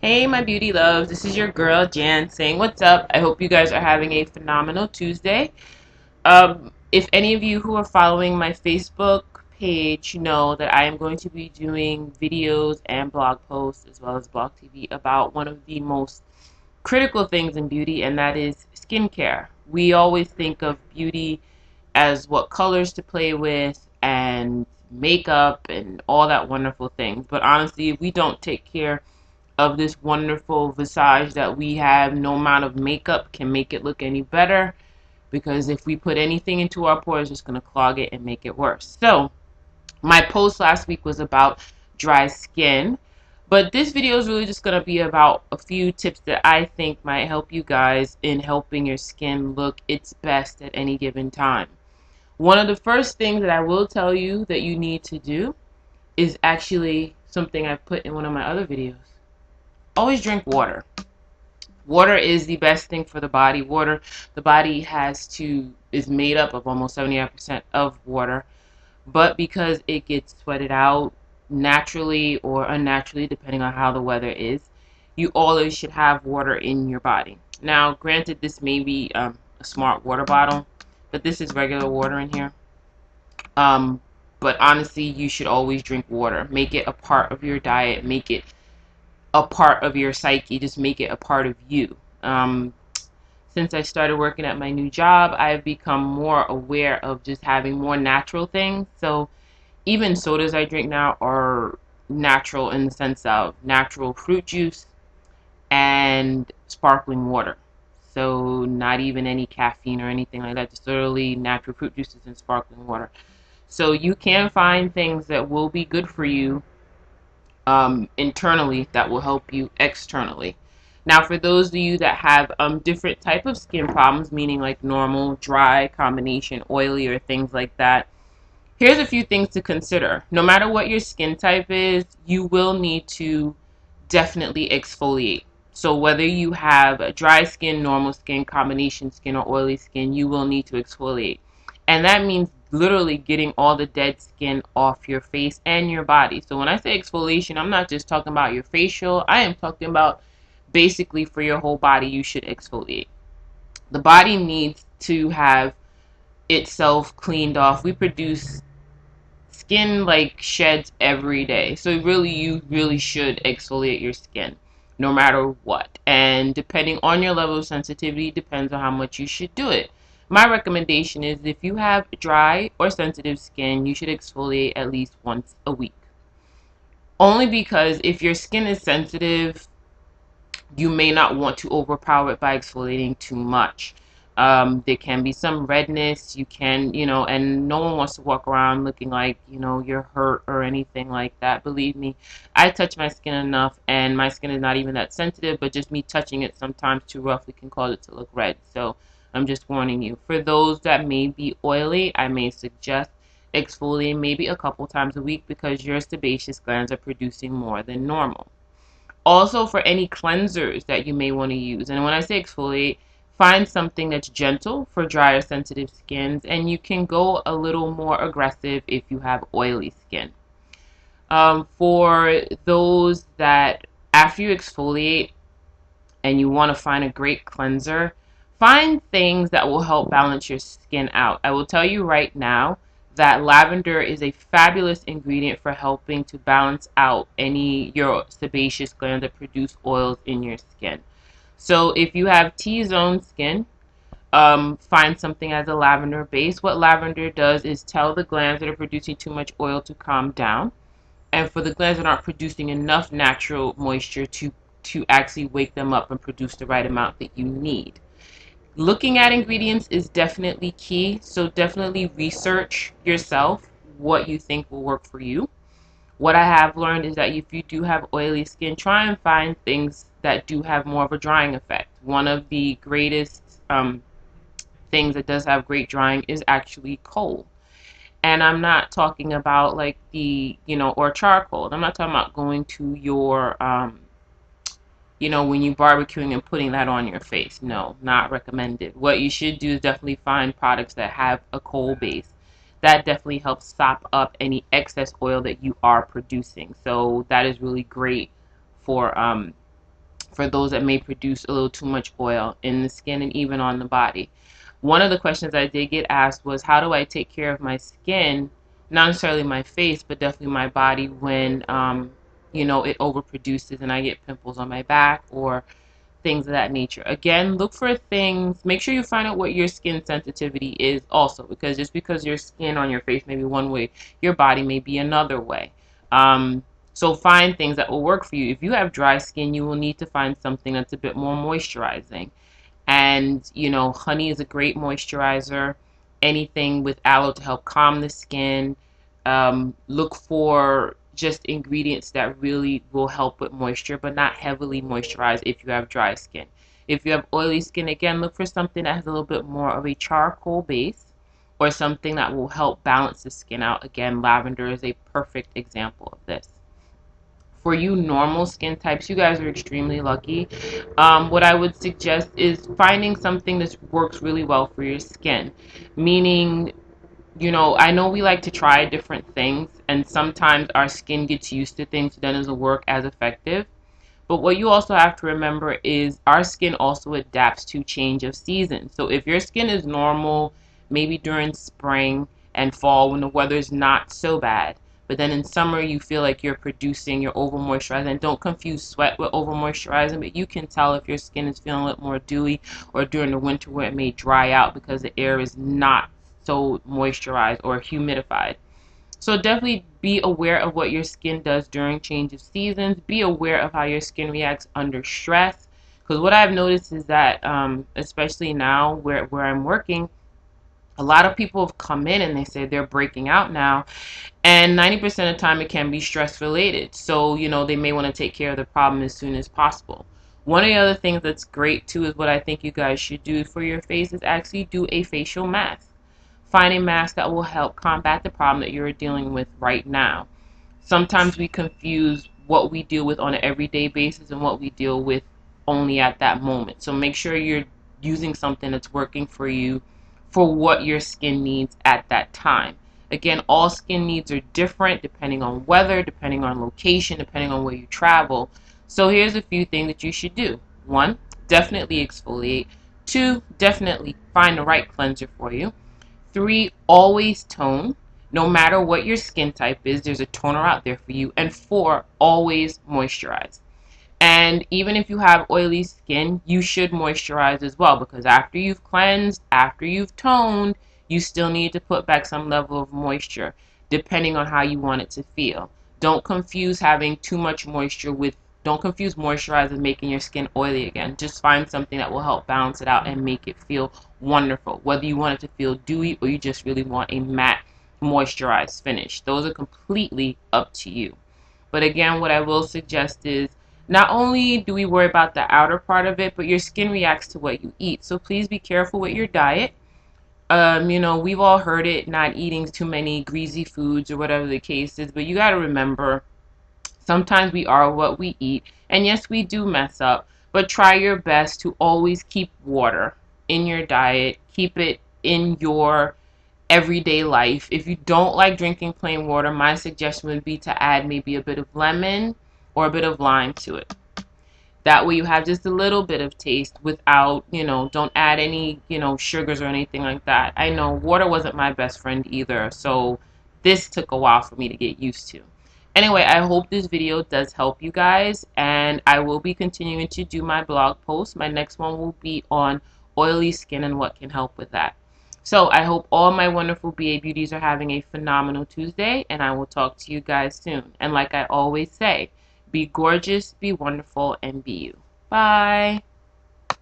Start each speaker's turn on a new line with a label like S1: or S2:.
S1: Hey, my beauty loves. This is your girl Jan saying what's up. I hope you guys are having a phenomenal Tuesday. If any of you who are following my Facebook page know that I am going to be doing videos and blog posts as well as blog TV about one of the most critical things in beauty, and that is skincare. We always think of beauty as what colors to play with and makeup and all that wonderful things. But honestly, if we don't take care of this wonderful visage that we have, no amount of makeup can make it look any better, because if we put anything into our pores, it's going to clog it and make it worse. So my post last week was about dry skin, but this video is really just going to be about a few tips that I think might help you guys in helping your skin look its best at any given time. One of the first things that I will tell you that you need to do is actually something I put in one of my other videos. Always drink water. Water is the best thing for the body. The body is made up of almost 75% of water, but because it gets sweated out naturally or unnaturally, depending on how the weather is, you always should have water in your body. Now, granted, this may be a smart water bottle, but this is regular water in here. But honestly, you should always drink water. Make it a part of your diet. Make it a part of your psyche. Just make it a part of you. Since I started working at my new job, I've become more aware of just having more natural things. So even sodas I drink now are natural in the sense of natural fruit juice and sparkling water. So not even any caffeine or anything like that, just literally natural fruit juices and sparkling water. So you can find things that will be good for you internally that will help you externally. Now, for those of you that have different type of skin problems, meaning like normal, dry, combination, oily, or things like that, here's a few things to consider. No matter what your skin type is, you will need to definitely exfoliate. So whether you have a dry skin, normal skin, combination skin, or oily skin, you will need to exfoliate. And that means literally getting all the dead skin off your face and your body. So when I say exfoliation, I'm not just talking about your facial. I am talking about basically for your whole body, you should exfoliate. The body needs to have itself cleaned off. We produce skin like sheds every day. So you really should exfoliate your skin no matter what. And depending on your level of sensitivity, depends on how much you should do it. My recommendation is if you have dry or sensitive skin, you should exfoliate at least once a week. Only because if your skin is sensitive, you may not want to overpower it by exfoliating too much. There can be some redness, and no one wants to walk around looking like, you're hurt or anything like that. Believe me, I touch my skin enough, and my skin is not even that sensitive, but just me touching it sometimes too roughly can cause it to look red. So I'm just warning you. For those that may be oily, I may suggest exfoliating maybe a couple times a week because your sebaceous glands are producing more than normal. Also, for any cleansers that you may want to use, and when I say exfoliate, find something that's gentle for dry or sensitive skins, and you can go a little more aggressive if you have oily skin. For those that after you exfoliate and you want to find a great cleanser, find things that will help balance your skin out. I will tell you right now that lavender is a fabulous ingredient for helping to balance out your sebaceous glands that produce oils in your skin. So if you have T-zone skin, find something as a lavender base. What lavender does is tell the glands that are producing too much oil to calm down, and for the glands that aren't producing enough natural moisture to actually wake them up and produce the right amount that you need. Looking at ingredients is definitely key, so definitely research yourself what you think will work for you. What I have learned is that if you do have oily skin, try and find things that do have more of a drying effect. One of the greatest things that does have great drying is actually coal. And I'm not talking about like or charcoal. I'm not talking about going to your when you barbecuing and putting that on your face. No, not recommended. What you should do is definitely find products that have a coal base. That definitely helps sop up any excess oil that you are producing. So that is really great for for those that may produce a little too much oil in the skin and even on the body. One of the questions I did get asked was, how do I take care of my skin, not necessarily my face, but definitely my body when, it overproduces and I get pimples on my back or things of that nature. Again, look for things, make sure you find out what your skin sensitivity is also, because just because your skin on your face may be one way, your body may be another way. So find things that will work for you. If you have dry skin, you will need to find something that's a bit more moisturizing. And, honey is a great moisturizer. Anything with aloe to help calm the skin. Look for just ingredients that really will help with moisture, but not heavily moisturized if you have dry skin. If you have oily skin, again, look for something that has a little bit more of a charcoal base or something that will help balance the skin out. Again, lavender is a perfect example of this. For you normal skin types, you guys are extremely lucky. What I would suggest is finding something that works really well for your skin. Meaning, I know we like to try different things, and sometimes our skin gets used to things that doesn't work as effective. But what you also have to remember is our skin also adapts to change of season. So if your skin is normal, maybe during spring and fall when the weather's not so bad, but then in summer you feel like you're producing, you're over moisturizing. And don't confuse sweat with over moisturizing, but you can tell if your skin is feeling a little more dewy, or during the winter where it may dry out because the air is not so moisturized or humidified. So definitely be aware of what your skin does during change of seasons. Be aware of how your skin reacts under stress. Because what I've noticed is that, especially now where I'm working, a lot of people have come in and they say they're breaking out now. And 90% of the time it can be stress related. So, they may want to take care of the problem as soon as possible. One of the other things that's great too is what I think you guys should do for your face is actually do a facial mask. Find a mask that will help combat the problem that you're dealing with right now. Sometimes we confuse what we deal with on an everyday basis and what we deal with only at that moment. So make sure you're using something that's working for you for what your skin needs at that time. Again, all skin needs are different depending on weather, depending on location, depending on where you travel. So here's a few things that you should do. 1, definitely exfoliate. 2, definitely find the right cleanser for you. 3, always tone. No matter what your skin type is, there's a toner out there for you. And 4, always moisturize. And even if you have oily skin, you should moisturize as well, because after you've cleansed, after you've toned, you still need to put back some level of moisture, depending on how you want it to feel. Don't confuse having too much moisture with, don't confuse moisturizer making your skin oily again. Just find something that will help balance it out and make it feel wonderful. Whether you want it to feel dewy or you just really want a matte, moisturized finish. Those are completely up to you. But again, what I will suggest is, not only do we worry about the outer part of it, but your skin reacts to what you eat. So please be careful with your diet. We've all heard it, not eating too many greasy foods or whatever the case is, but you got to remember, sometimes we are what we eat. And yes, we do mess up, but try your best to always keep water in your diet. Keep it in your everyday life. If you don't like drinking plain water, my suggestion would be to add maybe a bit of lemon or a bit of lime to it. That way you have just a little bit of taste without, don't add any, sugars or anything like that. I know water wasn't my best friend either, so this took a while for me to get used to. Anyway, I hope this video does help you guys, and I will be continuing to do my blog posts. My next one will be on oily skin and what can help with that. So I hope all my wonderful BA beauties are having a phenomenal Tuesday, and I will talk to you guys soon. And like I always say, be gorgeous, be wonderful, and be you. Bye.